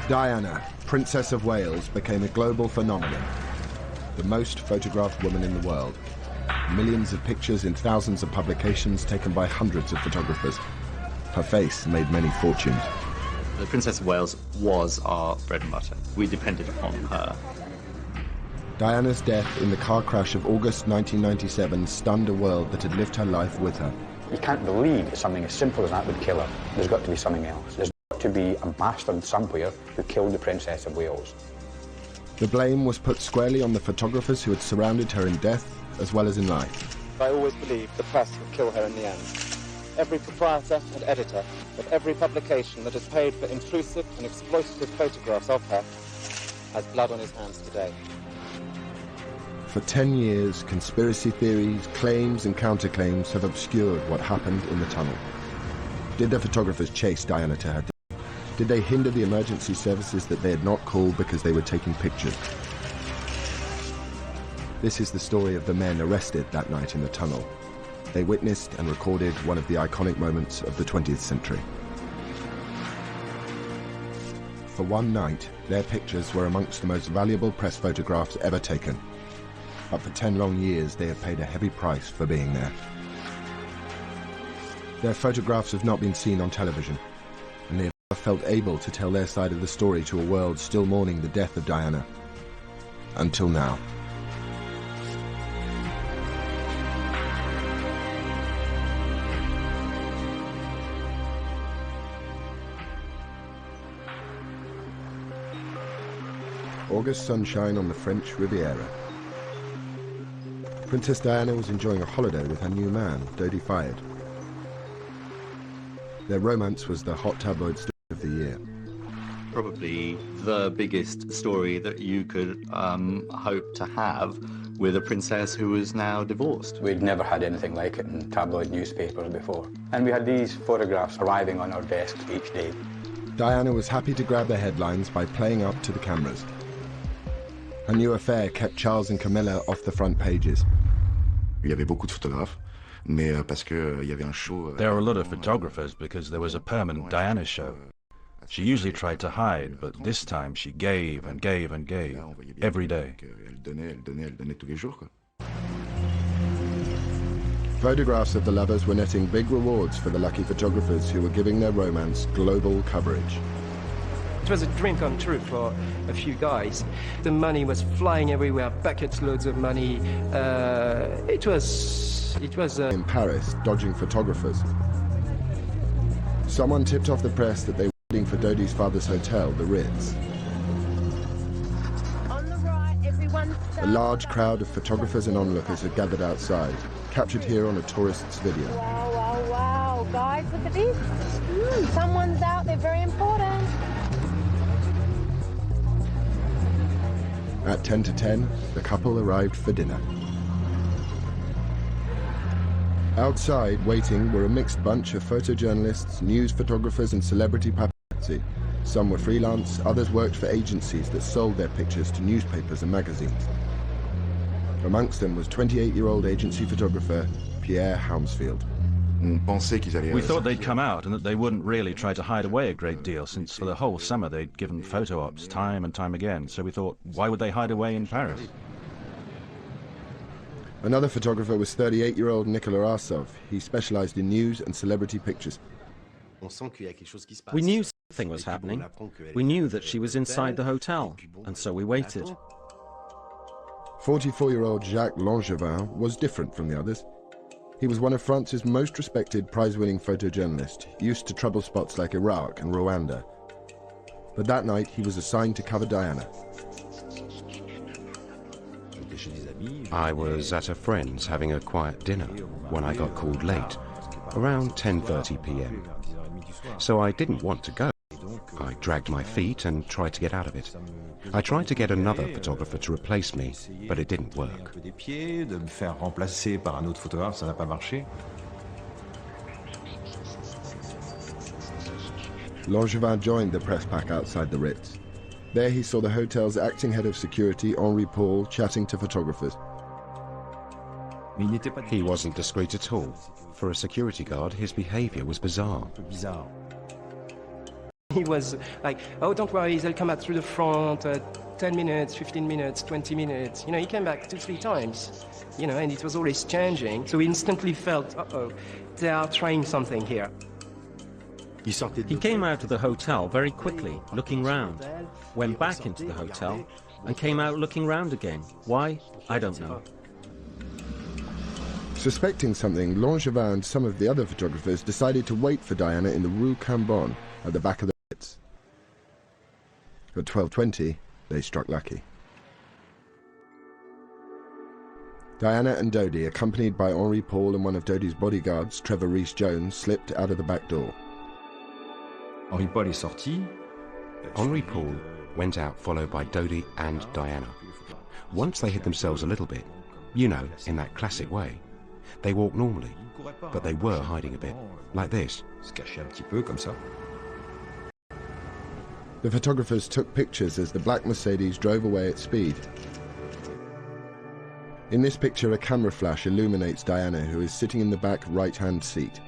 Diana, Princess of Wales, became a global phenomenon. The most photographed woman in the world. Millions of pictures in thousands of publications taken by hundreds of photographers. Her face made many fortunes. The Princess of Wales was our bread and butter. We depended on her. Diana's death in the car crash of August 1997 stunned a world that had lived her life with her. You can't believe that something as simple as that would kill her. There's got to be something else. There's got to be a bastard somewhere who killed the Princess of Wales. The blame was put squarely on the photographers who had surrounded her in death as well as in life. I always believed the press would kill her in the end. Every proprietor and editor of every publication that has paid for intrusive and exploitative photographs of her has blood on his hands today. For 10 years, conspiracy theories, claims and counterclaims have obscured what happened in the tunnel. Did the photographers chase Diana to her death? Did they hinder the emergency services that they had not called because they were taking pictures? This is the story of the men arrested that night in the tunnel. They witnessed and recorded one of the iconic moments of the 20th century. For one night, their pictures were amongst the most valuable press photographs ever taken. But for 10 long years, they have paid a heavy price for being there. Their photographs have not been seen on television, and they have never felt able to tell their side of the story to a world still mourning the death of Diana. Until now. August sunshine on the French Riviera. Princess Diana was enjoying a holiday with her new man, Dodi Fayed. Their romance was the hot tabloid story of the year. Probably the biggest story that you could hope to have with a princess who is now divorced. We'd never had anything like it in tabloid newspapers before. And we had these photographs arriving on our desks each day. Diana was happy to grab the headlines by playing up to the cameras. Her new affair kept Charles and Camilla off the front pages. Il y avait beaucoup de photographes, mais parce que il y avait un show. There were a lot of photographers because there was a permanent Diana show. She usually tried to hide, but this time she gave and gave and gave, every day. Elle donnait tous les jours, quoi. Photographs of the lovers were netting big rewards for the lucky photographers who were giving their romance global coverage. It was a dream come true for a few guys. The money was flying everywhere, buckets loads of money. It was In Paris, dodging photographers. Someone tipped off the press that they were waiting for Dodi's father's hotel, the Ritz. On the right, everyone A large crowd of photographers and onlookers had gathered outside, captured here on a tourist's video. Wow, wow, wow. Guys, look at this. Someone's out there, very important. At 10 to 10, the couple arrived for dinner. Outside, waiting, were a mixed bunch of photojournalists, news photographers and celebrity paparazzi. Some were freelance, others worked for agencies that sold their pictures to newspapers and magazines. Amongst them was 28-year-old agency photographer Pierre Hounsfield. We thought they'd come out and that they wouldn't really try to hide away a great deal, since for the whole summer they'd given photo ops time and time again, so we thought, why would they hide away in Paris? Another photographer was 38-year-old Nicolas Arsov. He specialized in news and celebrity pictures. We knew something was happening. We knew that she was inside the hotel, and so we waited. 44-year-old Jacques Langevin was different from the others. He was one of France's most respected prize-winning photojournalists, used to trouble spots like Iraq and Rwanda. But that night, he was assigned to cover Diana. I was at a friend's having a quiet dinner when I got called late, around 10:30 p.m. So I didn't want to go. I dragged my feet and tried to get out of it. I tried to get another photographer to replace me, but it didn't work. Langevin joined the press pack outside the Ritz. There he saw the hotel's acting head of security, Henri Paul, chatting to photographers. He wasn't discreet at all. For a security guard, his behavior was bizarre. he was like, oh, don't worry, they'll come out through the front, 10 minutes, 15 minutes, 20 minutes. You know, he came back 2-3 times, you know, and it was always changing. So we instantly felt, uh-oh, they are trying something here. He came out of the hotel very quickly, looking round, went back into the hotel, and came out looking round again. Why? I don't know. Suspecting something, Langevin and some of the other photographers decided to wait for Diana in the Rue Cambon at the back of the Ritz. At 12:20, they struck lucky. Diana and Dodie, accompanied by Henri Paul and one of Dodie's bodyguards, Trevor Rhys-Jones, slipped out of the back door. Henri Paul went out followed by Dodie and Diana. Once they hid themselves a little bit, you know, in that classic way, they walked normally, but they were hiding a bit, like this. The photographers took pictures as the black Mercedes drove away at speed. In this picture, a camera flash illuminates Diana, who is sitting in the back right-hand seat.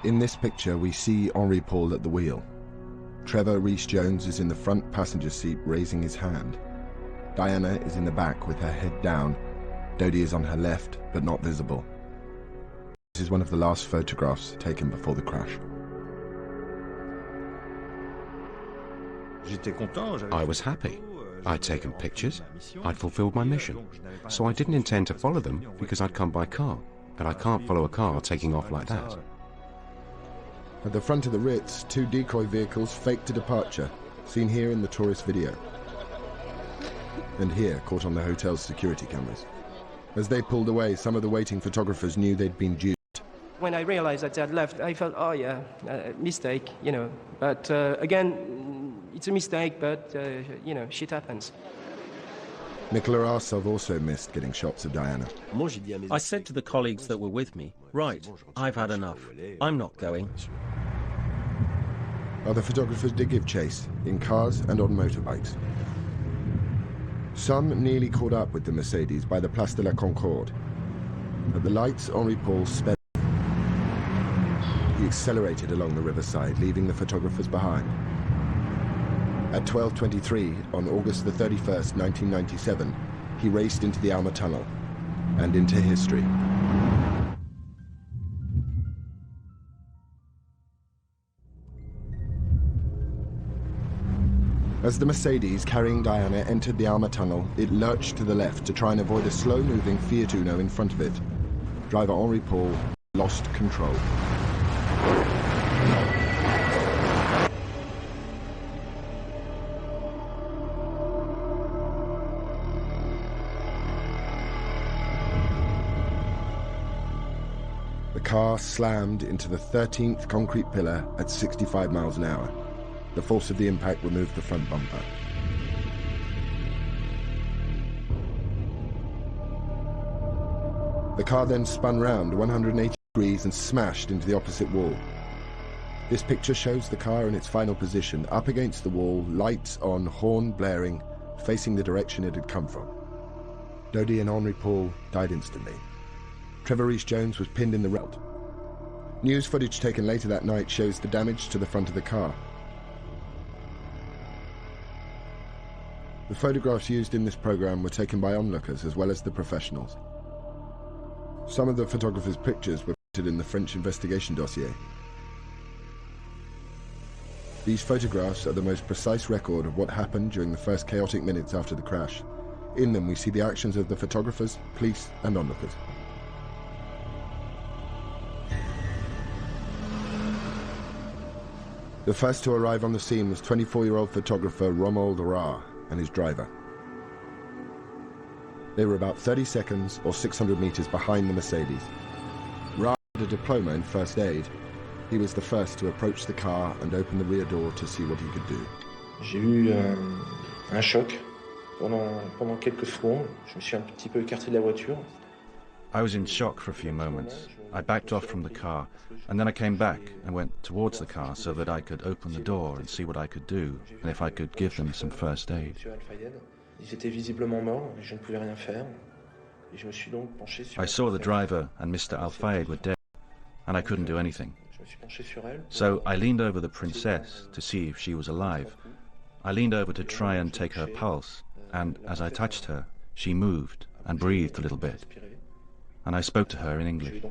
In this picture, we see Henri Paul at the wheel. Trevor Rhys-Jones is in the front passenger seat, raising his hand. Diana is in the back with her head down. Dodie is on her left, but not visible. This is one of the last photographs taken before the crash. I was happy. I'd taken pictures. I'd fulfilled my mission. So I didn't intend to follow them because I'd come by car, and I can't follow a car taking off like that. At the front of the Ritz, 2 decoy vehicles faked a departure, seen here in the tourist video. And here, caught on the hotel's security cameras. As they pulled away, some of the waiting photographers knew they'd been duped. When I realized that they had left, I felt, oh yeah, mistake, you know. But again, it's a mistake, but, you know, shit happens. Nicola Arsov also missed getting shots of Diana. I said to the colleagues that were with me, right, I've had enough. I'm not going. Other photographers did give chase, in cars and on motorbikes. Some nearly caught up with the Mercedes by the Place de la Concorde. At the lights, Henri Paul sped. He accelerated along the riverside, leaving the photographers behind. At 12:23, on August the 31st, 1997, he raced into the Alma Tunnel and into history. As the Mercedes carrying Diana entered the Alma Tunnel, it lurched to the left to try and avoid a slow-moving Fiat Uno in front of it. Driver Henri Paul lost control. The car slammed into the 13th concrete pillar at 65 miles an hour. The force of the impact removed the front bumper. The car then spun round 180 degrees and smashed into the opposite wall. This picture shows the car in its final position, up against the wall, lights on, horn blaring, facing the direction it had come from. Dodie and Henri Paul died instantly. Trevor Rhys-Jones was pinned in the road. News footage taken later that night shows the damage to the front of the car. The photographs used in this program were taken by onlookers as well as the professionals. Some of the photographers' pictures were printed in the French investigation dossier. These photographs are the most precise record of what happened during the first chaotic minutes after the crash. In them we see the actions of the photographers, police and onlookers. The first to arrive on the scene was 24-year-old photographer Romuald Ra and his driver. They were about 30 seconds or 600 meters behind the Mercedes. Ra had a diploma in first aid. He was the first to approach the car and open the rear door to see what he could do. J'ai eu un choc pendant quelques secondes. Je me suis un petit peu écarté de la voiture. I was in shock for a few moments. I backed off from the car, and then I came back and went towards the car so that I could open the door and see what I could do, and if I could give them some first aid. I saw the driver and Mr. Al-Fayed were dead, and I couldn't do anything. So I leaned over the princess to see if she was alive. I leaned over to try and take her pulse, and as I touched her, she moved and breathed a little bit. And I spoke to her in English.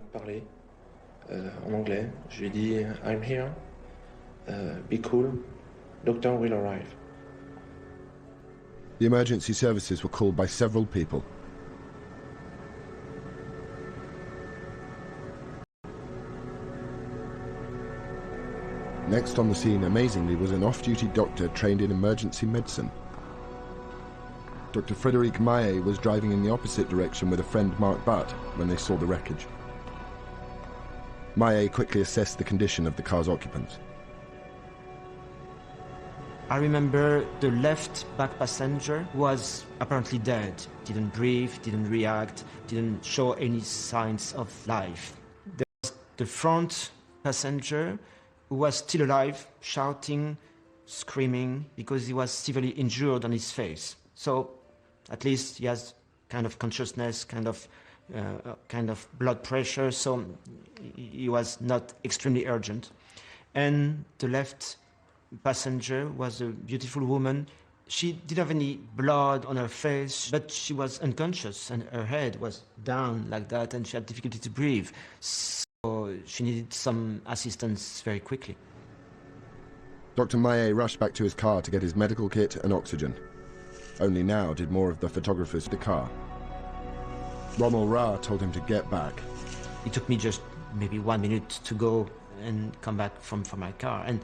En anglais, je lui ai dit, I'm here, be cool, doctor will arrive. The emergency services were called by several people. Next on the scene, amazingly, was an off-duty doctor trained in emergency medicine. Dr. Frédéric Maillet was driving in the opposite direction with a friend, Marc Butt, when they saw the wreckage. Maillet quickly assessed the condition of the car's occupants. I remember the left back passenger was apparently dead. Didn't breathe, didn't react, didn't show any signs of life. There was the front passenger who was still alive, shouting, screaming, because he was severely injured on his face. So at least he has kind of consciousness, kind of blood pressure, so he was not extremely urgent. And the left passenger was a beautiful woman. She didn't have any blood on her face, but she was unconscious and her head was down like that and she had difficulty to breathe. So she needed some assistance very quickly. Dr. Maillet rushed back to his car to get his medical kit and oxygen. Only now did more of the photographers the car. Rommel Ra told him to get back. It took me just maybe 1 minute to go and come back from my car. And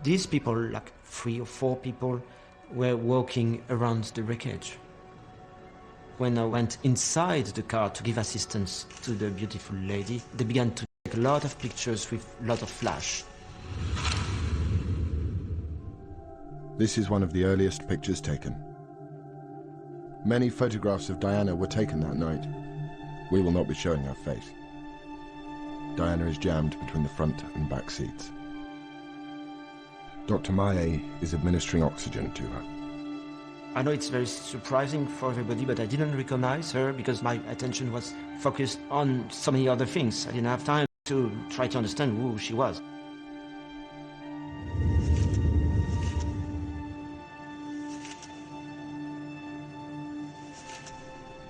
these people, like 3 or 4 people, were walking around the wreckage. When I went inside the car to give assistance to the beautiful lady, they began to take a lot of pictures with a lot of flash. This is one of the earliest pictures taken. Many photographs of Diana were taken that night. We will not be showing her face. Diana is jammed between the front and back seats. Dr. Maillet is administering oxygen to her. I know it's very surprising for everybody, but I didn't recognize her because my attention was focused on so many other things. I didn't have time to try to understand who she was.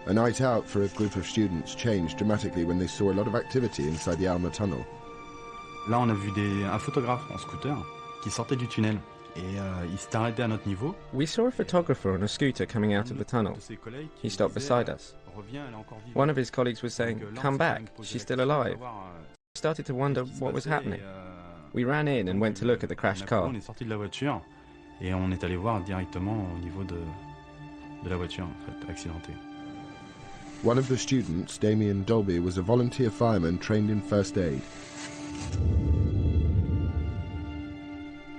A night out for a group of students changed dramatically when they saw a lot of activity inside the Alma tunnel. Là, on a vu un photographe en scooter qui sortait du tunnel et il s'est arrêté à notre niveau. We saw a photographer on a scooter coming out of the tunnel. He stopped beside us. One of his colleagues was saying, "Come back, she's still alive." We started to wonder what was happening. We ran in and went to look at the crashed car. On est sorti de la voiture et on est allé voir directement au niveau de la voiture en fait, accidentée. One of the students, Damien Dolby, was a volunteer fireman trained in first aid.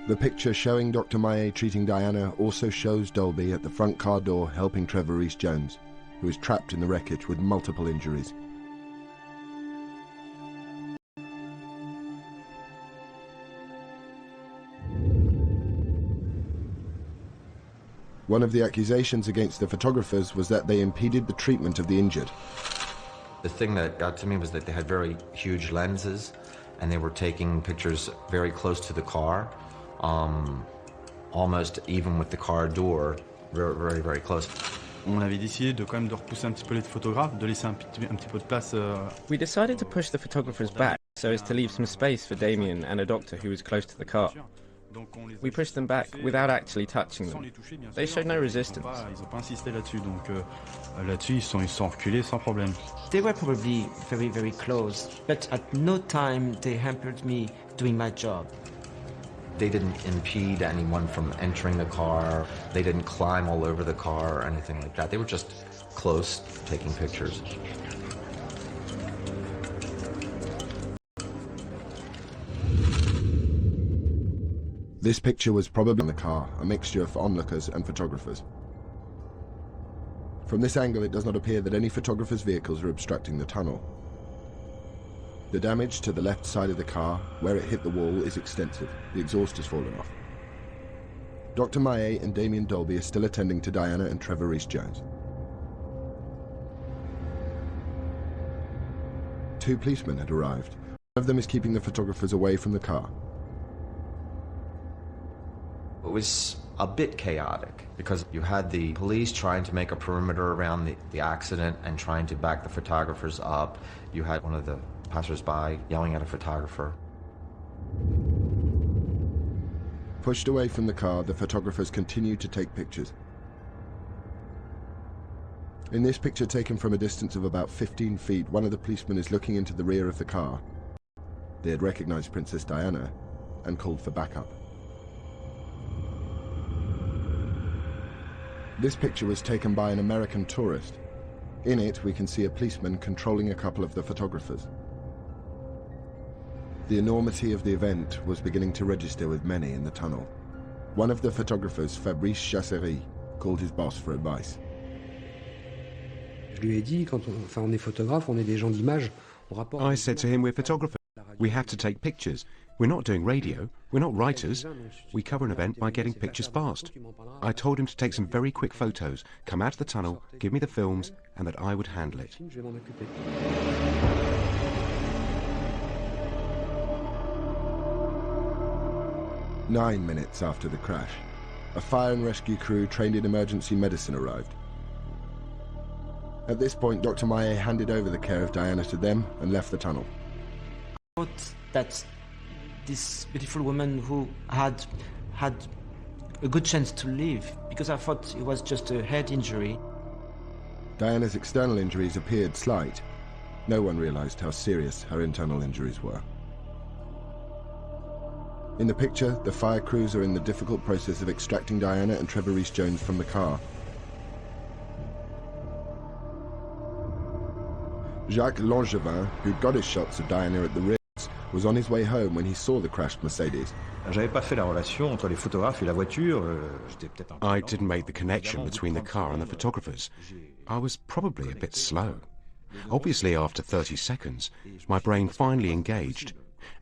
The picture showing Dr. Maillet treating Diana also shows Dolby at the front car door helping Trevor Rees-Jones, who is trapped in the wreckage with multiple injuries. One of the accusations against the photographers was that they impeded the treatment of the injured. The thing that got to me was that they had very huge lenses and they were taking pictures very close to the car, almost even with the car door, very, very, very close. On avait décidé de quand même de repousser un petit peu les photographes, de laisser un petit peu de place. We decided to push the photographers back so as to leave some space for Damien and a doctor who was close to the car. We pushed them back without actually touching them. They showed no resistance. Ils n'ont pas insisté là-dessus, donc là-dessus ils sont reculés sans problème. They were probably very, very close, but at no time they hampered me doing my job. They didn't impede anyone from entering the car. They didn't climb all over the car or anything like that. They were just close, taking pictures. This picture was probably in the car, a mixture for onlookers and photographers. From this angle, it does not appear that any photographers' vehicles are obstructing the tunnel. The damage to the left side of the car, where it hit the wall, is extensive. The exhaust has fallen off. Dr. Maillet and Damien Dolby are still attending to Diana and Trevor Rees-Jones. 2 policemen had arrived. One of them is keeping the photographers away from the car. It was a bit chaotic because you had the police trying to make a perimeter around the accident and trying to back the photographers up. You had one of the passers-by yelling at a photographer. Pushed away from the car, the photographers continued to take pictures. In this picture taken from a distance of about 15 feet, one of the policemen is looking into the rear of the car. They had recognized Princess Diana and called for backup. This picture was taken by an American tourist. In it, we can see a policeman controlling a couple of the photographers. The enormity of the event was beginning to register with many in the tunnel. One of the photographers, Fabrice Chasserie, called his boss for advice. I said to him, we're photographers. We have to take pictures. We're not doing radio. We're not writers. We cover an event by getting pictures fast. I told him to take some very quick photos, come out of the tunnel, give me the films, and that I would handle it. "9 minutes after the crash, a fire and rescue crew trained in emergency medicine arrived. At this point, Dr. Maillet handed over the care of Diana to them and left the tunnel. I thought that this beautiful woman who had a good chance to live, because I thought it was just a head injury. Diana's external injuries appeared slight. No one realized how serious her internal injuries were. In the picture, the fire crews are in the difficult process of extracting Diana and Trevor Rees-Jones from the car. Jacques Langevin, who'd got his shots of Diana at the Ritz, was on his way home when he saw the crashed Mercedes. I didn't make the connection between the car and the photographers. I was probably a bit slow. Obviously, after 30 seconds, my brain finally engaged,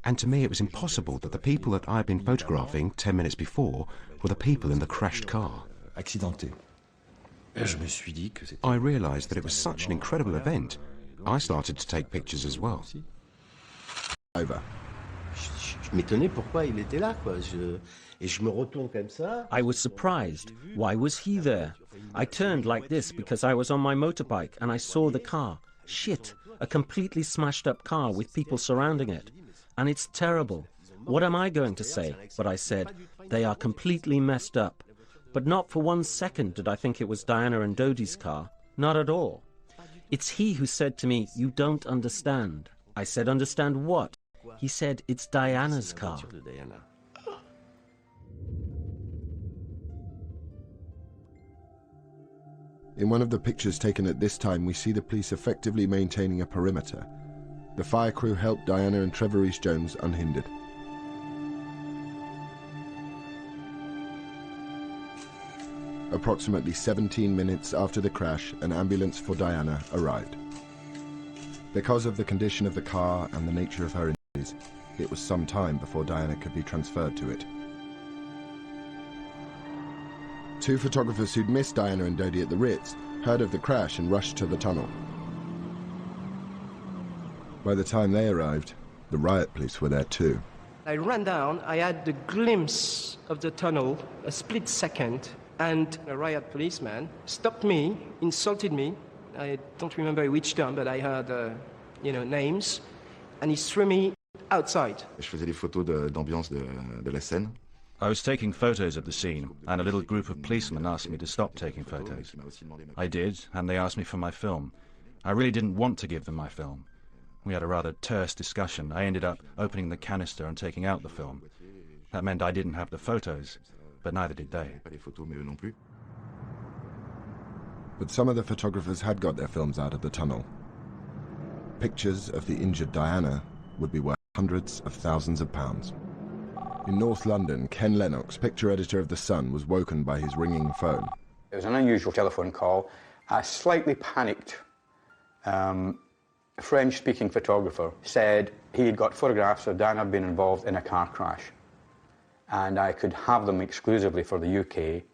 and to me it was impossible that the people that I'd been photographing 10 minutes before were the people in the crashed car. I realized that it was such an incredible event. I started to take pictures as well. Over. I was surprised. Why was he there? I turned like this because I was on my motorbike and I saw the car. Shit, a completely smashed up car with people surrounding it. And it's terrible. What am I going to say? But I said, they are completely messed up. But not for 1 second did I think it was Diana and Dodie's car. Not at all. It's he who said to me, you don't understand. I said, understand what? He said, it's Diana's car. In one of the pictures taken at this time, we see the police effectively maintaining a perimeter. The fire crew helped Diana and Trevor Rees-Jones unhindered. Approximately 17 minutes after the crash, an ambulance for Diana arrived. Because of the condition of the car and the nature of her injuries, it was some time before Diana could be transferred to it. Two photographers who'd missed Diana and Dodie at the Ritz heard of the crash and rushed to the tunnel. By the time they arrived, the riot police were there too. I ran down, I had the glimpse of the tunnel, a split second, and a riot policeman stopped me, insulted me. I don't remember which term, but I heard, names, and he threw me outside. Je faisais des photos d'ambiance de la scène. I was taking photos of the scene, and a little group of policemen asked me to stop taking photos. I did, and they asked me for my film. I really didn't want to give them my film. We had a rather terse discussion. I ended up opening the canister and taking out the film. That meant I didn't have the photos, but neither did they. But some of the photographers had got their films out of the tunnel. Pictures of the injured Diana would be worth hundreds of thousands of pounds. In North London, Ken Lennox, picture editor of The Sun, was woken by his ringing phone. It was an unusual telephone call. A slightly panicked French-speaking photographer said he had got photographs of Diana being involved in a car crash, and I could have them exclusively for the UK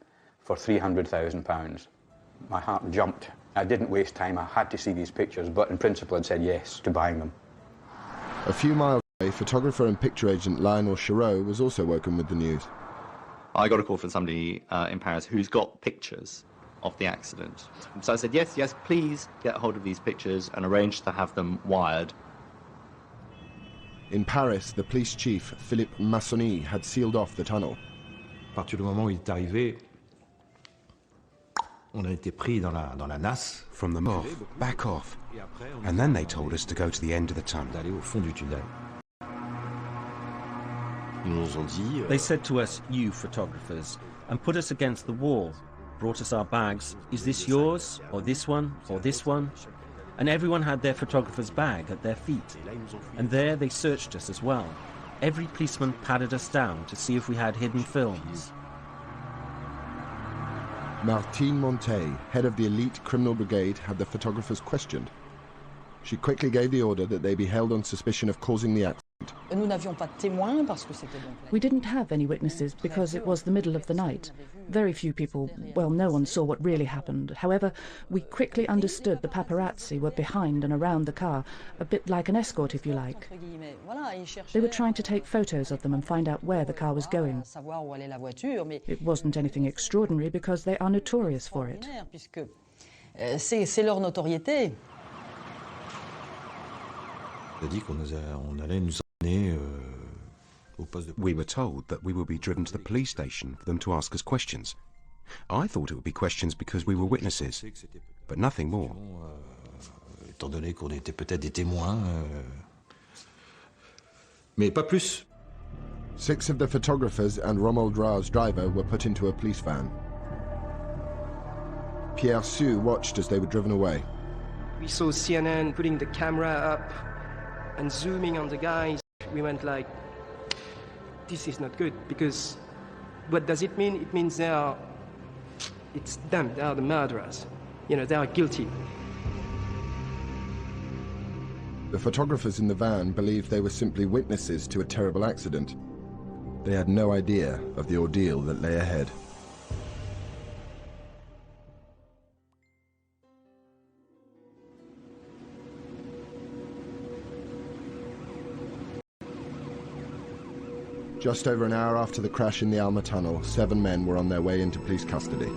for £300,000. My heart jumped. I didn't waste time. I had to see these pictures, but in principle I'd said yes to buying them. A few miles Photographer and picture agent Lionel Chiraud was also woken with the news. I got a call from somebody in Paris who's got pictures of the accident. So I said, yes, please get hold of these pictures and arrange to have them wired. In Paris, the police chief, Philippe Massony, had sealed off the tunnel. À partir du moment où il est arrivé, on a été pris dans la nasse. From the off, back off. And then they told us to go to the end of the tunnel. D'aller au fond du tunnel. They said to us, you photographers, and put us against the wall, brought us our bags. Is this yours, or this one, or this one? And everyone had their photographer's bag at their feet. And there they searched us as well. Every policeman patted us down to see if we had hidden films. Martine Montet, head of the elite criminal brigade, had the photographers questioned. She quickly gave the order that they be held on suspicion of causing the accident. We didn't have any witnesses because it was the middle of the night. Very few people, well, no one saw what really happened. However, we quickly understood the paparazzi were behind and around the car, a bit like an escort, if you like. They were trying to take photos of them and find out where the car was going. It wasn't anything extraordinary because they are notorious for it. C'est leur notoriété. We were told that we would be driven to the police station for them to ask us questions. I thought it would be questions because we were witnesses, but nothing more. Étant donné qu'on était peut-être des témoins, mais pas plus. 6 of the photographers and Romuald Ra's driver were put into a police van. Pierre Sue watched as they were driven away. We saw CNN putting the camera up and zooming on the guys. We went like, this is not good, because what does it mean? It means it's them, they are the murderers. You know, they are guilty. The photographers in the van believed they were simply witnesses to a terrible accident. They had no idea of the ordeal that lay ahead. Just over an hour after the crash in the Alma tunnel, 7 men were on their way into police custody.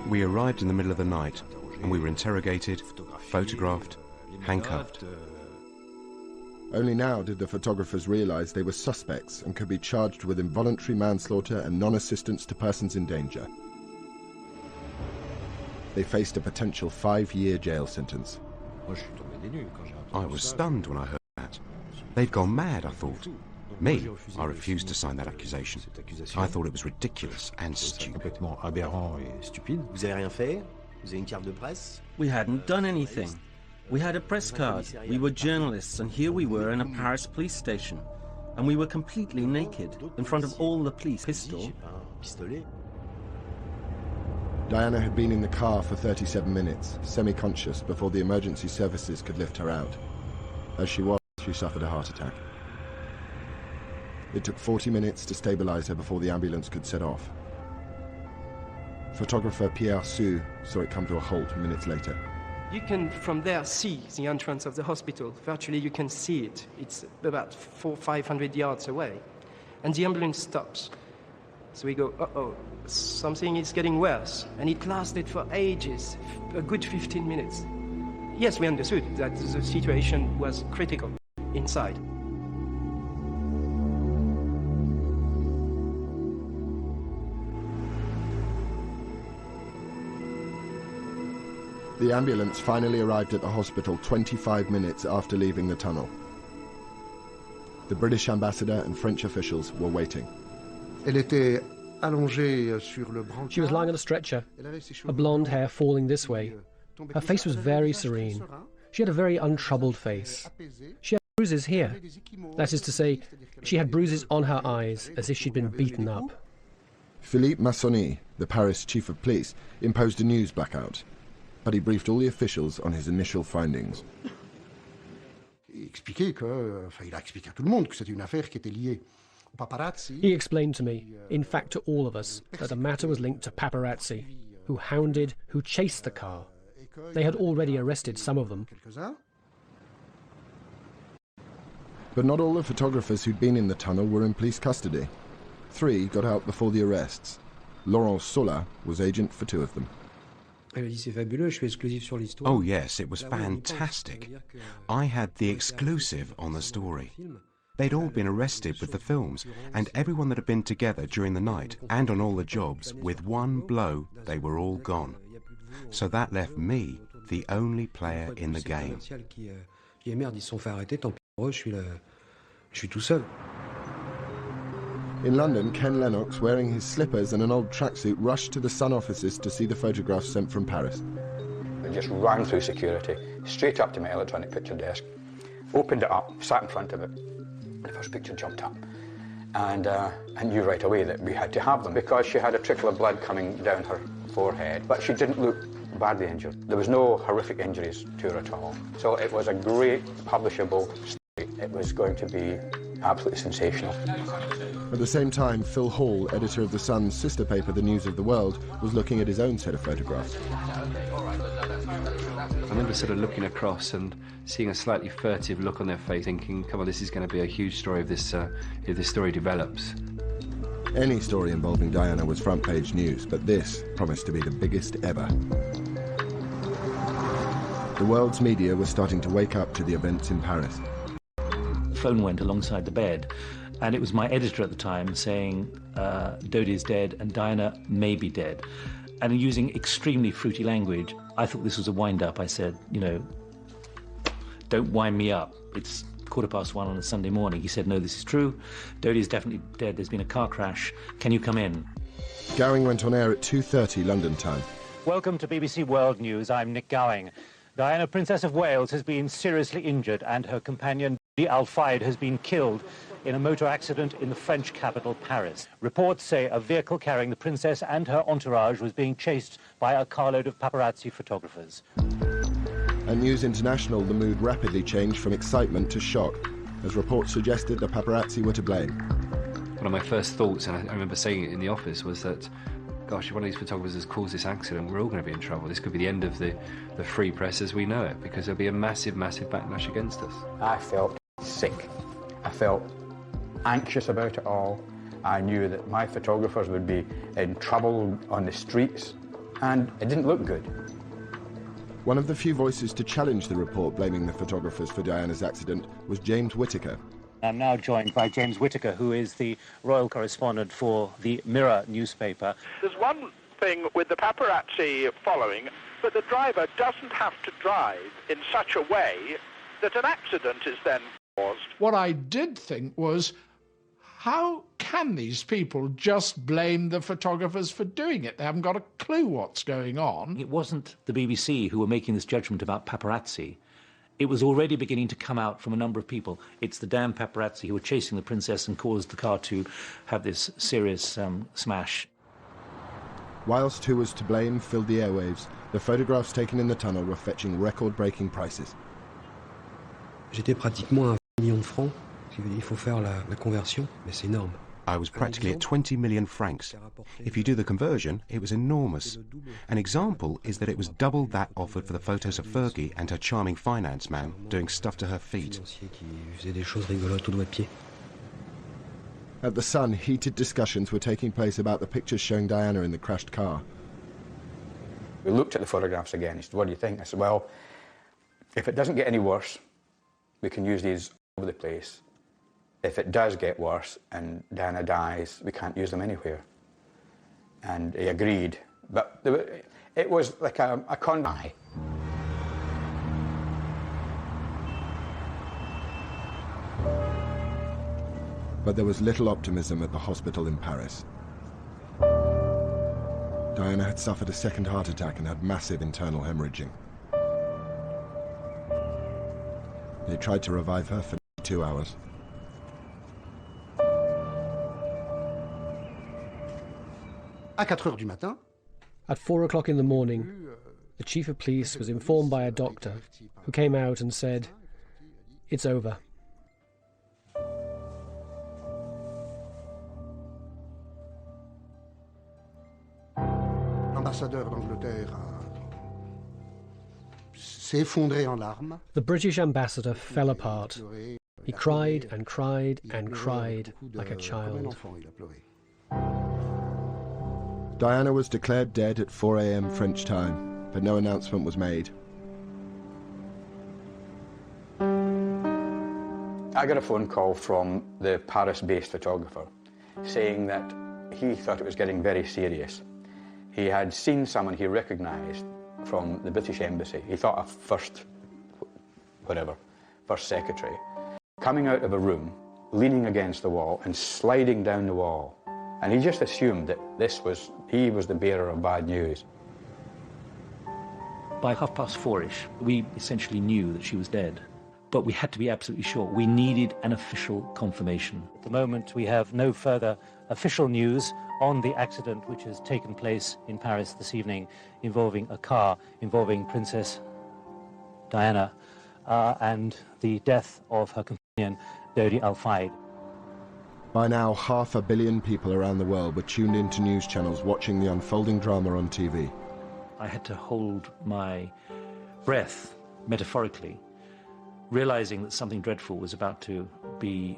We arrived in the middle of the night, and we were interrogated, photographed, handcuffed. Only now did the photographers realize they were suspects and could be charged with involuntary manslaughter and non-assistance to persons in danger. They faced a potential 5-year jail sentence. I was stunned when I heard that. They'd gone mad, I thought. Me, I refused to sign that accusation. I thought it was ridiculous and stupid. We hadn't done anything. We had a press card. We were journalists, and here we were in a Paris police station. And we were completely naked, in front of all the police. Pistol. Diana had been in the car for 37 minutes, semi-conscious, before the emergency services could lift her out. As she was, she suffered a heart attack. It took 40 minutes to stabilize her before the ambulance could set off. Photographer Pierre Sue saw it come to a halt minutes later. You can, from there, see the entrance of the hospital. Virtually, you can see it. It's about 400-500 yards away. And the ambulance stops. So we go, uh-oh, something is getting worse. And it lasted for ages, a good 15 minutes. Yes, we understood that the situation was critical inside. The ambulance finally arrived at the hospital 25 minutes after leaving the tunnel. The British ambassador and French officials were waiting. She was lying on a stretcher, her blonde hair falling this way. Her face was very serene. She had a very untroubled face. She had bruises here. That is to say, she had bruises on her eyes, as if she'd been beaten up. Philippe Massony, the Paris chief of police, imposed a news blackout, but he briefed all the officials on his initial findings. He explained to me, in fact to all of us, that the matter was linked to paparazzi, who hounded, who chased the car. They had already arrested some of them. But not all the photographers who'd been in the tunnel were in police custody. 3 got out before the arrests. Laurent Sola was agent for 2 of them. Oh yes, it was fantastic. I had the exclusive on the story. They'd all been arrested with the films, and everyone that had been together during the night and on all the jobs, with one blow, they were all gone. So that left me the only player in the game. In London, Ken Lennox, wearing his slippers and an old tracksuit, rushed to the Sun offices to see the photographs sent from Paris. I just ran through security, straight up to my electronic picture desk, opened it up, sat in front of it. The first picture jumped up, and I knew right away that we had to have them because she had a trickle of blood coming down her forehead, but she didn't look badly injured. There was no horrific injuries to her at all. So it was a great publishable story. It was going to be absolutely sensational. At the same time, Phil Hall, editor of The Sun's sister paper, The News of the World, was looking at his own set of photographs. I remember sort of looking across and seeing a slightly furtive look on their face, thinking, come on, this is going to be a huge story if this story develops. Any story involving Diana was front-page news, but this promised to be the biggest ever. The world's media was starting to wake up to the events in Paris. The phone went alongside the bed, and it was my editor at the time saying, Dodie's dead and Diana may be dead. And using extremely fruity language, I thought this was a wind-up. I said, you know, don't wind me up. It's 1:15 on a Sunday morning. He said, no, this is true. Dodie's definitely dead. There's been a car crash. Can you come in? Gowing went on air at 2:30 London time. Welcome to BBC World News. I'm Nick Gowing. Diana, Princess of Wales, has been seriously injured and her companion, Al-Fayed, has been killed in a motor accident in the French capital, Paris. Reports say a vehicle carrying the princess and her entourage was being chased by a carload of paparazzi photographers. At News International, the mood rapidly changed from excitement to shock, as reports suggested the paparazzi were to blame. One of my first thoughts, and I remember saying it in the office, was that, gosh, if one of these photographers has caused this accident, we're all going to be in trouble. This could be the end of the free press as we know it, because there'll be a massive, massive backlash against us. I felt sick. I felt anxious about it all. I knew that my photographers would be in trouble on the streets, and it didn't look good. One of the few voices to challenge the report blaming the photographers for Diana's accident was James Whittaker. I'm now joined by James Whittaker, who is the royal correspondent for the Mirror newspaper. There's one thing with the paparazzi following, but the driver doesn't have to drive in such a way that an accident is then caused. What I did think was, how can these people just blame the photographers for doing it? They haven't got a clue what's going on. It wasn't the BBC who were making this judgment about paparazzi. It was already beginning to come out from a number of people. It's the damn paparazzi who were chasing the princess and caused the car to have this serious smash. Whilst who was to blame filled the airwaves, the photographs taken in the tunnel were fetching record-breaking prices. J'étais pratiquement à 20 millions de francs. Il faut faire la conversion, mais c'est énorme. I was practically at 20 million francs. If you do the conversion, it was enormous. An example is that it was double that offered for the photos of Fergie and her charming finance man doing stuff to her feet. At The Sun, heated discussions were taking place about the pictures showing Diana in the crashed car. We looked at the photographs again. He said, what do you think? I said, well, if it doesn't get any worse, we can use these all over the place. If it does get worse and Diana dies, we can't use them anywhere. And he agreed. But it was like a con. But there was little optimism at the hospital in Paris. Diana had suffered a second heart attack and had massive internal hemorrhaging. They tried to revive her for 2 hours. At 4 o'clock in the morning, the chief of police was informed by a doctor who came out and said, "It's over." The British ambassador fell apart. He cried and cried and cried like a child. Diana was declared dead at 4 a.m. French time, but no announcement was made. I got a phone call from the Paris-based photographer saying that he thought it was getting very serious. He had seen someone he recognised from the British Embassy. He thought a first secretary, coming out of a room, leaning against the wall and sliding down the wall. And he just assumed that he was the bearer of bad news. By 4:30-ish, we essentially knew that she was dead. But we had to be absolutely sure. We needed an official confirmation. At the moment, we have no further official news on the accident which has taken place in Paris this evening involving a car, involving Princess Diana and the death of her companion, Dodi Al-Fayed. By now, 500 million people around the world were tuned into news channels watching the unfolding drama on TV. I had to hold my breath, metaphorically, realizing that something dreadful was about to be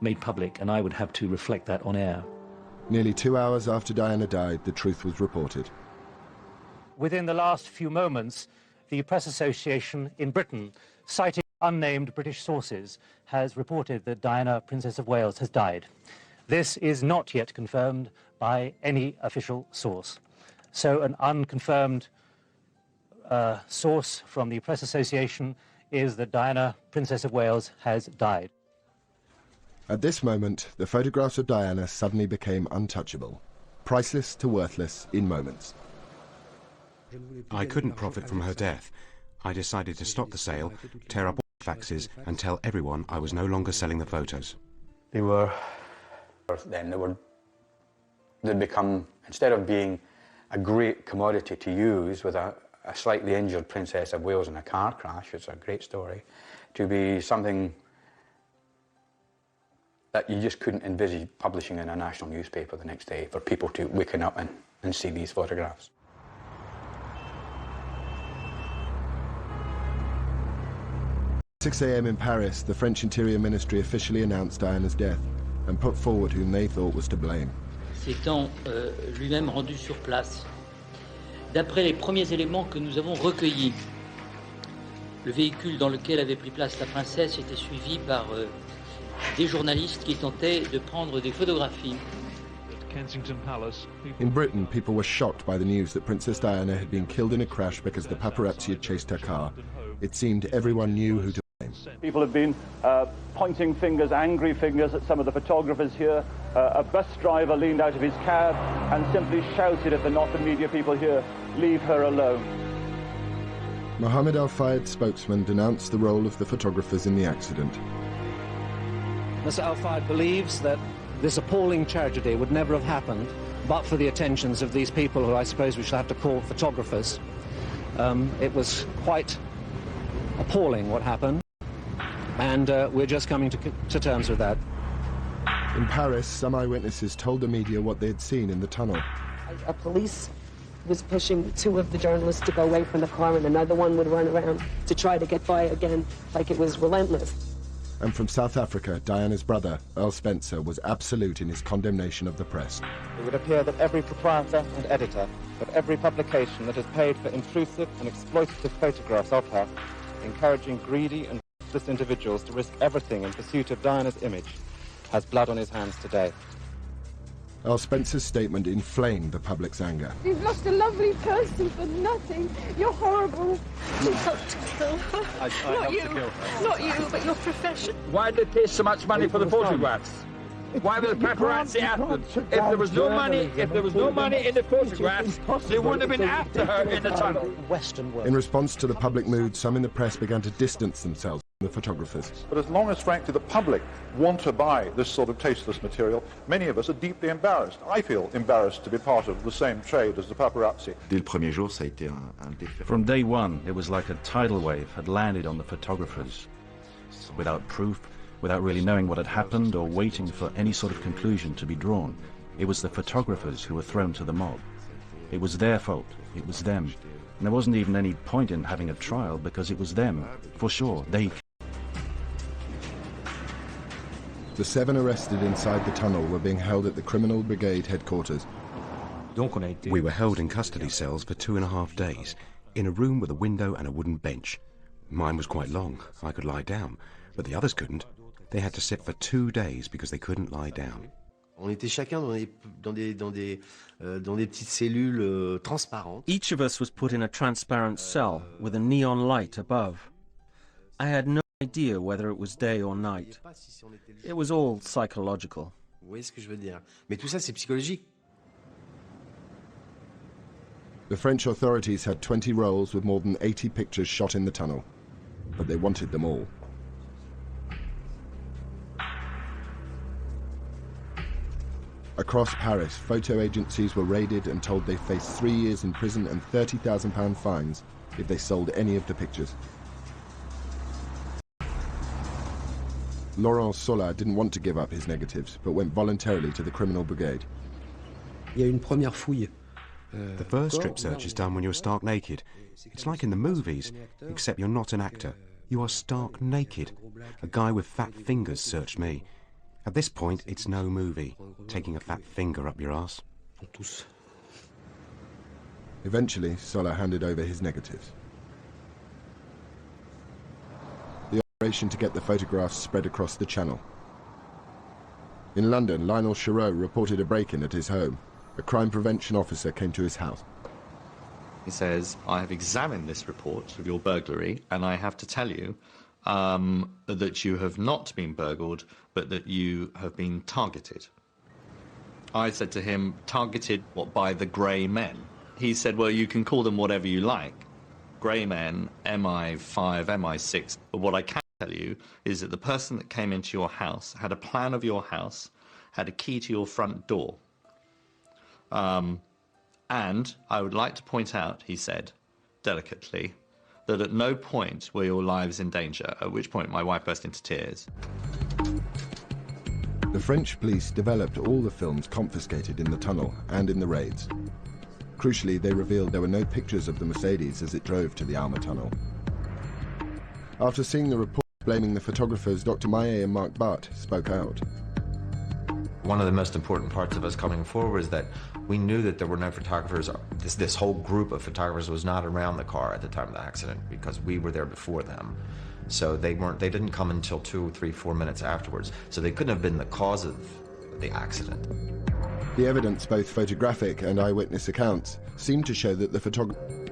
made public, and I would have to reflect that on air. Nearly 2 hours after Diana died, the truth was reported. Within the last few moments, the Press Association in Britain, citing unnamed British sources, has reported that Diana, Princess of Wales, has died. This is not yet confirmed by any official source. So an unconfirmed source from the Press Association is that Diana, Princess of Wales, has died. At this moment, the photographs of Diana suddenly became untouchable, priceless to worthless in moments. I couldn't profit from her death. I decided to stop the sale, tear up all the faxes, and tell everyone I was no longer selling the photos. They'd become, instead of being a great commodity to use with a slightly injured Princess of Wales in a car crash, it's a great story, to be something that you just couldn't envisage publishing in a national newspaper the next day for people to waken up and see these photographs. At 6 a.m. in Paris, the French Interior Ministry officially announced Diana's death and put forward whom they thought was to blame. S'étant lui-même rendu sur place, d'après les premiers éléments que nous avons recueillis, le véhicule dans lequel avait pris place la princesse était suivi par des journalistes qui tentaient de prendre des photographies. In Britain, people were shocked by the news that Princess Diana had been killed in a crash because the paparazzi had chased her car. It seemed everyone knew who to blame. People have been pointing fingers, angry fingers, at some of the photographers here. A bus driver leaned out of his cab and simply shouted at the not the media people here, "Leave her alone." Mohammed Al-Fayed's spokesman denounced the role of the photographers in the accident. Mr. Al-Fayed believes that this appalling tragedy would never have happened but for the attentions of these people who I suppose we shall have to call photographers. It was quite appalling what happened, and we're just coming to terms with that. In Paris, some eyewitnesses told the media what they had seen in the tunnel. A police was pushing two of the journalists to go away from the car, and another one would run around to try to get by again, like it was relentless. And from South Africa, Diana's brother, Earl Spencer, was absolute in his condemnation of the press. It would appear that every proprietor and editor of every publication that has paid for intrusive and exploitative photographs of her, encouraging greedy and ruthless individuals to risk everything in pursuit of Diana's image, has blood on his hands today. Earl Spencer's statement inflamed the public's anger. You've lost a lovely person for nothing. You're horrible. You helped to kill her. I helped to kill her. Not you, but your profession. Why did they pay so much money for the photographs? Why were the paparazzi after them? If there was no money in the photographs, they wouldn't have been after her in the tunnel. Western world. In response to the public mood, some in the press began to distance themselves from the photographers. But as long as, frankly, the public want to buy this sort of tasteless material, many of us are deeply embarrassed. I feel embarrassed to be part of the same trade as the paparazzi. Dès le premier jour, ça a été un défi. From day one, it was like a tidal wave had landed on the photographers. Without proof, without really knowing what had happened or waiting for any sort of conclusion to be drawn, it was the photographers who were thrown to the mob. It was their fault. It was them. And there wasn't even any point in having a trial because it was them. For sure, they The 7 arrested inside the tunnel were being held at the Criminal Brigade headquarters. We were held in custody cells for 2.5 days, in a room with a window and a wooden bench. Mine was quite long. I could lie down, but the others couldn't. They had to sit for 2 days because they couldn't lie down. Each of us was put in a transparent cell with a neon light above. I had no idea whether it was day or night. It was all psychological. The French authorities had 20 rolls with more than 80 pictures shot in the tunnel, but they wanted them all. Across Paris, photo agencies were raided and told they faced 3 years in prison and £30,000 fines if they sold any of the pictures. Laurent Sola didn't want to give up his negatives, but went voluntarily to the Criminal Brigade. The first strip search is done when you're stark naked. It's like in the movies, except you're not an actor. You are stark naked. A guy with fat fingers searched me. At this point, it's no movie, taking a fat finger up your ass. Eventually, Sola handed over his negatives. The operation to get the photographs spread across the channel. In London, Lionel Chereau reported a break-in at his home. A crime prevention officer came to his house. He says, I have examined this report of your burglary, and I have to tell you that you have not been burgled, but that you have been targeted. I said to him, targeted what, by the grey men? He said, well, you can call them whatever you like. Grey men, MI5, MI6, but what I can tell you is that the person that came into your house had a plan of your house, had a key to your front door. And I would like to point out, he said, delicately, that at no point were your lives in danger, at which point my wife burst into tears. The French police developed all the films confiscated in the tunnel and in the raids. Crucially, they revealed there were no pictures of the Mercedes as it drove to the Alma tunnel. After seeing the report blaming the photographers, Dr. Maillet and Marc Barth spoke out. One of the most important parts of us coming forward is that we knew that there were no photographers. This whole group of photographers was not around the car at the time of the accident because we were there before them. So they didn't come until 2, 3, 4 minutes afterwards. So they couldn't have been the cause of the accident. The evidence, both photographic and eyewitness accounts, seemed to show that the photographer...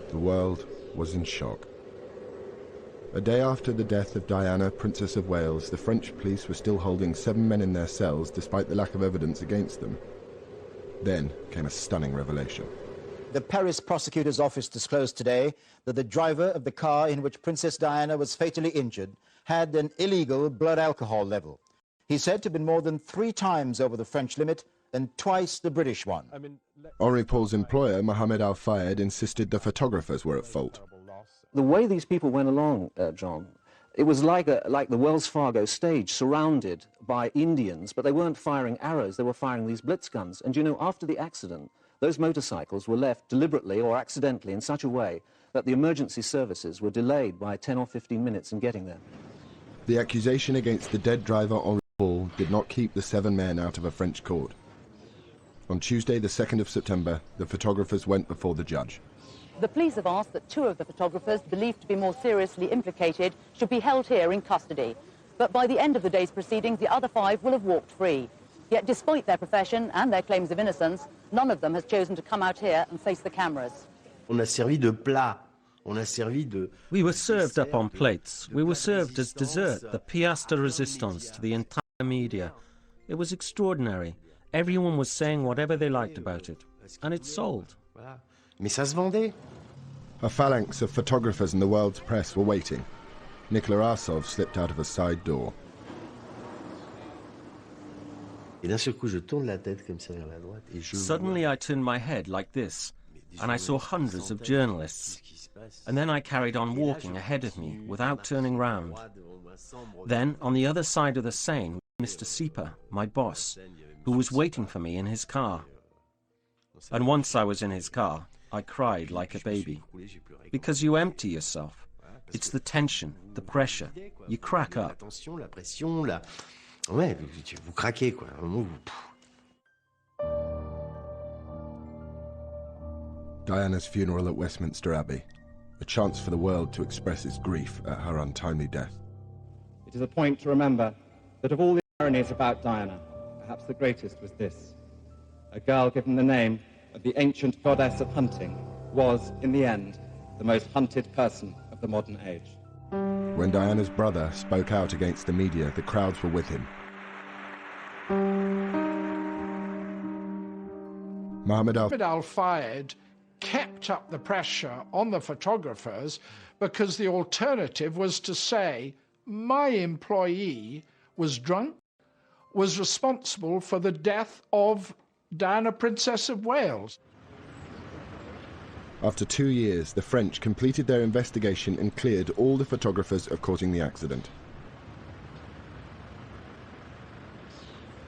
The world was in shock. A day after the death of Diana, Princess of Wales, the French police were still holding 7 men in their cells despite the lack of evidence against them. Then came a stunning revelation. The Paris prosecutor's office disclosed today that the driver of the car in which Princess Diana was fatally injured had an illegal blood alcohol level. He's said to have been more than 3 times over the French limit and twice the British one. Henri Paul's employer, Mohamed Al-Fayed, insisted the photographers were at fault. The way these people went along, John, it was like the Wells Fargo stage, surrounded by Indians, but they weren't firing arrows, they were firing these blitz guns. And you know, after the accident, those motorcycles were left deliberately or accidentally in such a way that the emergency services were delayed by 10 or 15 minutes in getting there. The accusation against the dead driver, Henri Paul, did not keep the 7 men out of a French court. On Tuesday, the 2nd of September, the photographers went before the judge. The police have asked that 2 of the photographers believed to be more seriously implicated should be held here in custody. But by the end of the day's proceedings, the other 5 will have walked free. Yet despite their profession and their claims of innocence, none of them has chosen to come out here and face the cameras. We were served up on plates. We were served as dessert, the pièce de résistance to the entire media. It was extraordinary. Everyone was saying whatever they liked about it, and it sold. A phalanx of photographers in the world's press were waiting. Nicolas Arsov slipped out of a side door. Suddenly I turned my head like this, and I saw hundreds of journalists. And then I carried on walking ahead of me without turning round. Then, on the other side of the Seine, Mr. Sieper, my boss, who was waiting for me in his car. And once I was in his car, I cried like a baby. Because you empty yourself. It's the tension, the pressure. You crack up. Ouais, vous craquez, quoi. Diana's funeral at Westminster Abbey, a chance for the world to express its grief at her untimely death. It is a point to remember that of all the ironies about Diana, perhaps the greatest was this. A girl given the name of the ancient goddess of hunting was, in the end, the most hunted person of the modern age. When Diana's brother spoke out against the media, the crowds were with him. Mohammed Al-Fayed kept up the pressure on the photographers because the alternative was to say, my employee was drunk, was responsible for the death of Diana, Princess of Wales. After 2 years, the French completed their investigation and cleared all the photographers of causing the accident.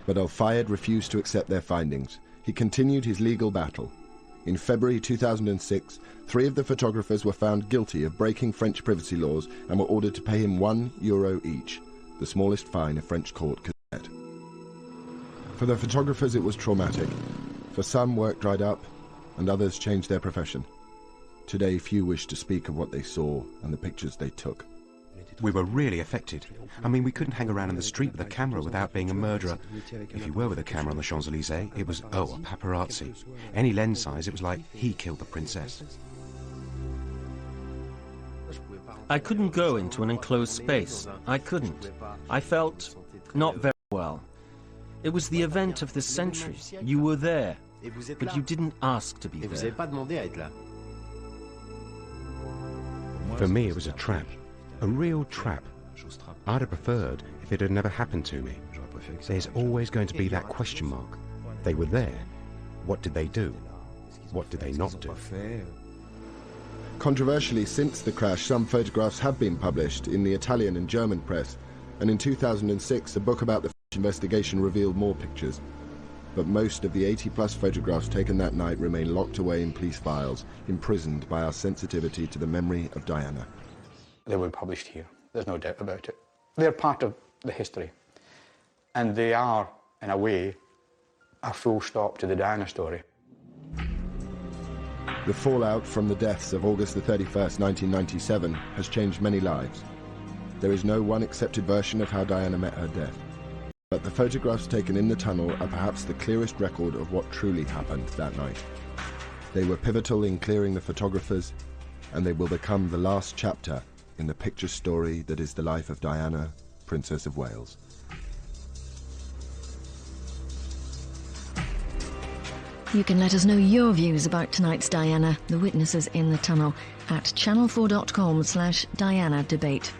But Al-Fayed refused to accept their findings. He continued his legal battle. In February 2006, 3 of the photographers were found guilty of breaking French privacy laws and were ordered to pay him €1 each, the smallest fine a French court could set. For the photographers, it was traumatic. For some, work dried up, and others changed their profession. Today, few wish to speak of what they saw and the pictures they took. We were really affected. I mean, we couldn't hang around in the street with a camera without being a murderer. If you were with a camera on the Champs-Élysées, it was, oh, a paparazzi. Any lens size, it was like, he killed the princess. I couldn't go into an enclosed space. I couldn't. I felt not very well. It was the event of the century. You were there, but you didn't ask to be there. For me, it was a trap. A real trap. I'd have preferred if it had never happened to me. There's always going to be that question mark. They were there. What did they do? What did they not do? Controversially, since the crash, some photographs have been published in the Italian and German press, and in 2006, a book about the French investigation revealed more pictures. But most of the 80-plus photographs taken that night remain locked away in police files, imprisoned by our sensitivity to the memory of Diana. They were published here, there's no doubt about it. They're part of the history. And they are, in a way, a full stop to the Diana story. The fallout from the deaths of August the 31st, 1997 has changed many lives. There is no one accepted version of how Diana met her death. But the photographs taken in the tunnel are perhaps the clearest record of what truly happened that night. They were pivotal in clearing the photographers, and they will become the last chapter in the picture story that is the life of Diana, Princess of Wales. You can let us know your views about tonight's Diana, the witnesses in the tunnel, at channel4.com/Diana debate.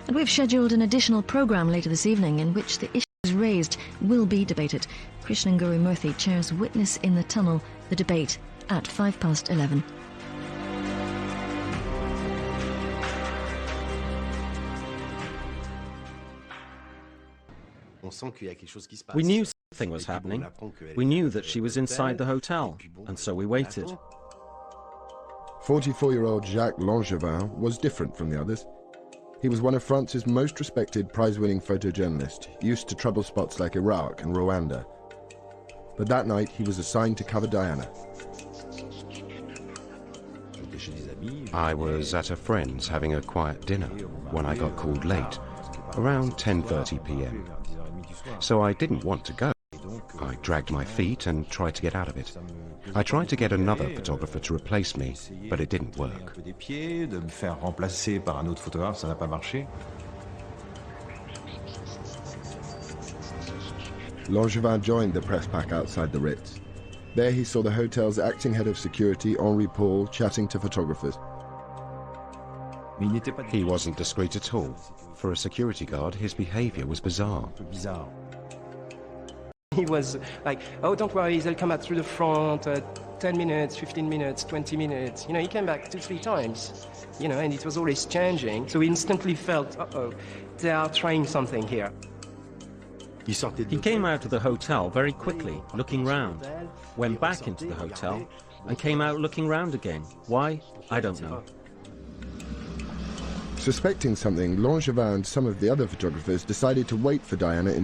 And we've scheduled an additional programme later this evening in which the issues raised will be debated. Krishnan Gurumurthy chairs Witness in the Tunnel, the debate, at 11:05. We knew something was happening. We knew that she was inside the hotel, and so we waited. 44-year-old Jacques Langevin was different from the others. He was one of France's most respected prize-winning photojournalists, used to trouble spots like Iraq and Rwanda. But that night, he was assigned to cover Diana. I was at a friend's having a quiet dinner when I got called late, around 10:30 p.m. So I didn't want to go. I dragged my feet and tried to get out of it. I tried to get another photographer to replace me, but it didn't work. Langevin joined the press pack outside the Ritz. There he saw the hotel's acting head of security, Henri Paul, chatting to photographers. He wasn't discreet at all. For a security guard, his behavior was bizarre. He was like, oh, don't worry, they'll come out through the front, 10 minutes, 15 minutes, 20 minutes. You know, he came back 2-3 times, you know, and it was always changing. So we instantly felt, uh-oh, they are trying something here. He came out of the hotel very quickly, looking round, went back into the hotel, and came out looking round again. Why? I don't know. Suspecting something, Langevin and some of the other photographers decided to wait for Diana in